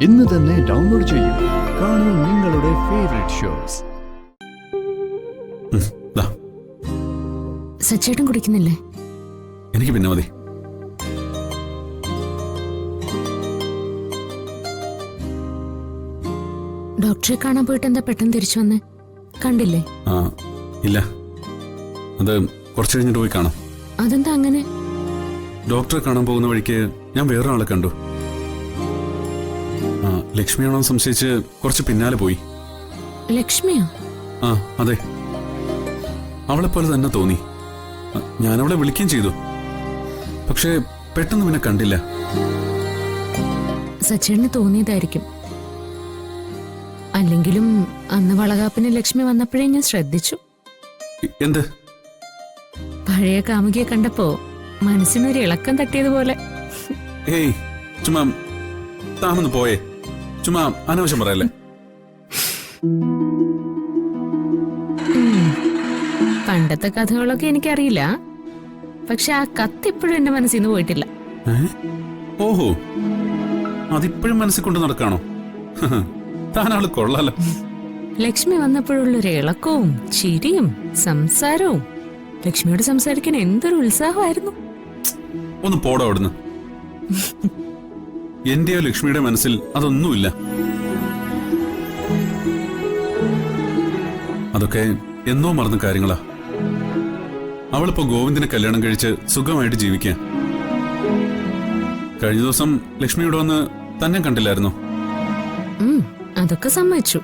ഇന്ന് തന്നെ ഡൗൺലോഡ് ചെയ്യൂ. കാണൂ നിങ്ങളുടെ ഫേവറേറ്റ് ഷോസ്. സച്ചേട്ടൻ കുടിക്കുന്നില്ലേ? എനിക്ക് പിന്നെ മതി. ഡോക്ടറെ കാണാൻ പോയിട്ട് എന്താ പെട്ടെന്ന് തിരിച്ചു വന്നേ? കണ്ടില്ലേ? ഇല്ല, അത് കുറച്ച് കഴിഞ്ഞിട്ട് പോയി കാണാം. അതെന്താ അങ്ങനെ? ഡോക്ടറെ കാണാൻ പോകുന്ന വഴിക്ക് ഞാൻ വേറൊരാളെ കണ്ടു. ലക്ഷ്മിയാണോ സംശയിച്ച് കുറച്ച് പിന്നാലെ പോയി. ലക്ഷ്മിയോ? അതെ, അവളെ പോലെ തന്നെ തോന്നി. ഞാൻ അവളെ വിളിക്കുകയും ചെയ്തു, പക്ഷേ പെട്ടെന്ന് പിന്നെ കണ്ടില്ല. സച്ചേട്ടന് തോന്നിയതായിരിക്കും. അല്ലെങ്കിലും അന്ന് വളകാപ്പിന് ലക്ഷ്മി വന്നപ്പോഴേ ഞാൻ ശ്രദ്ധിച്ചു. എന്ത്? പഴയ കാമുകിയെ കണ്ടപ്പോ മനസ്സിനൊരു ഇളക്കം തട്ടിയതുപോലെ. ഏയ്, ചുമ്മാ താമന്ന് പോയേ. ചുമ്മാ അനാവശ്യം പറയല്ലേ. പണ്ടത്തെ കഥകളൊക്കെ എനിക്കറിയില്ല, പക്ഷെ ആ കത്തിപ്പോഴും എന്റെ മനസ്സിൽ നിന്ന് പോയിട്ടില്ല. ഓഹോ, അതിപ്പോഴും മനസ്സിൽ കൊണ്ട് നടക്കാണോ? താനാള് കൊള്ളാലോ. ലക്ഷ്മി വന്നപ്പോഴുള്ളൊരു ഇളക്കവും ചിരിയും സംസാരവും. ലക്ഷ്മിയോട് സംസാരിക്കാൻ എന്തൊരു ഉത്സാഹമായിരുന്നു. ഒന്ന് പോടാ അവിടുന്ന്. എന്റെയോ ലക്ഷ്മിയുടെ മനസ്സിൽ അതൊന്നുമില്ല. അതൊക്കെ എന്നോ മറന്ന കാര്യങ്ങളാ. അവളിപ്പോ ഗോവിന്ദനെ കല്യാണം കഴിച്ച് സുഖമായിട്ട് ജീവിക്കുക. കഴിഞ്ഞ ദിവസം ലക്ഷ്മിയോട് വന്ന് തന്നെ കണ്ടില്ലായിരുന്നോ? അതൊക്കെ സമ്മതിച്ചു.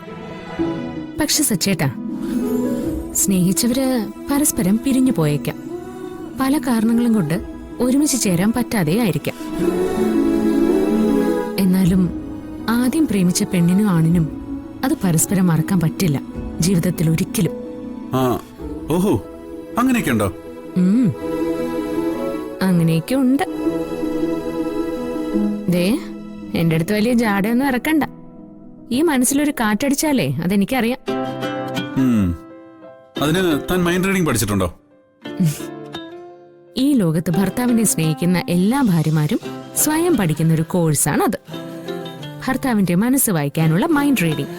പക്ഷെ സച്ചേട്ടാ, സ്നേഹിച്ചവര് പരസ്പരം പിരിഞ്ഞു പോയേക്കാം. പല കാരണങ്ങളും കൊണ്ട് ഒരുമിച്ച് ചേരാൻ പറ്റാതെ ആയിരിക്കാം. എന്നാലും ആദ്യം പ്രേമിച്ച പെണ്ണിനും ആണിനും അത് പരസ്പരം മറക്കാൻ പറ്റില്ല ജീവിതത്തിൽ ഒരിക്കലും. ഓഹോ, അങ്ങനെയൊക്കെ ഉണ്ടോ? അങ്ങനെയൊക്കെ ഉണ്ട്. ദേ, എന്റെ അടുത്ത് വലിയ ജാടയൊന്നും ഇറക്കണ്ട. ഈ മനസ്സിലൊരു കാറ്റടിച്ചാലേ അതെനിക്കറിയാം. അതിന് താൻ മൈൻഡ് റീഡിംഗ് പഠിച്ചിട്ടുണ്ടോ? ഈ ലോകത്ത് ഭർത്താവിനെ സ്നേഹിക്കുന്ന എല്ലാ ഭാര്യമാരും സ്വയം പഠിക്കുന്ന ഒരു കോഴ്സാണ് അത്. ഭർത്താവിന്റെ മനസ്സ് വായിക്കാനുള്ള മൈൻഡ് റീഡിംഗ്.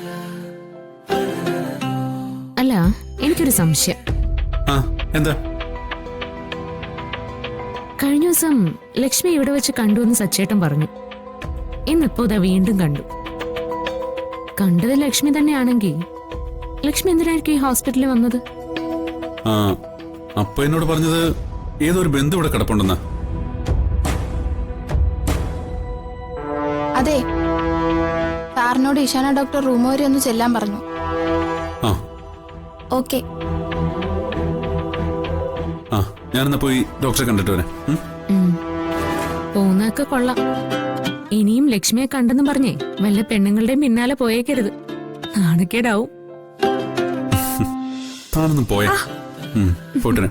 അല്ല, എനിക്കൊരു സംശയം. എന്താ? കഴിഞ്ഞ ദിവസം ലക്ഷ്മി ഇവിടെ വെച്ച് കണ്ടു എന്ന് സച്ചേട്ടൻ പറഞ്ഞു. ഇന്നിപ്പോ ഇതാ വീണ്ടും കണ്ടു. കണ്ടത് ലക്ഷ്മി തന്നെയാണെങ്കിൽ ലക്ഷ്മി എന്തിനായിരിക്കും ഈ ഹോസ്പിറ്റലിൽ വന്നത്? അപ്പൊ എന്നോട് പറഞ്ഞത് ഏതൊരു ബന്ധു ഇവിടെ കിടപ്പുണ്ടെന്നാ. അതെ, സാറിനോട് ഇഷാന ഡോക്ടർ റൂം വരെ ഒന്ന് ചെല്ലാൻ പറഞ്ഞു. ഓക്കെ, ഞാനെന്നാ പോയി ഡോക്ടറെ കണ്ടിട്ട് വരാം. പോകുന്നതൊക്കെ കൊള്ളാം. ഇനിയും ലക്ഷ്മിയെ കണ്ടെന്ന് പറഞ്ഞേ വല്ല പെണ്ണുങ്ങളുടെയും പിന്നാലെ പോയേക്കരുത്. നാണക്കേടാവും. താനൊന്നും പോയാ പോട്ടെ.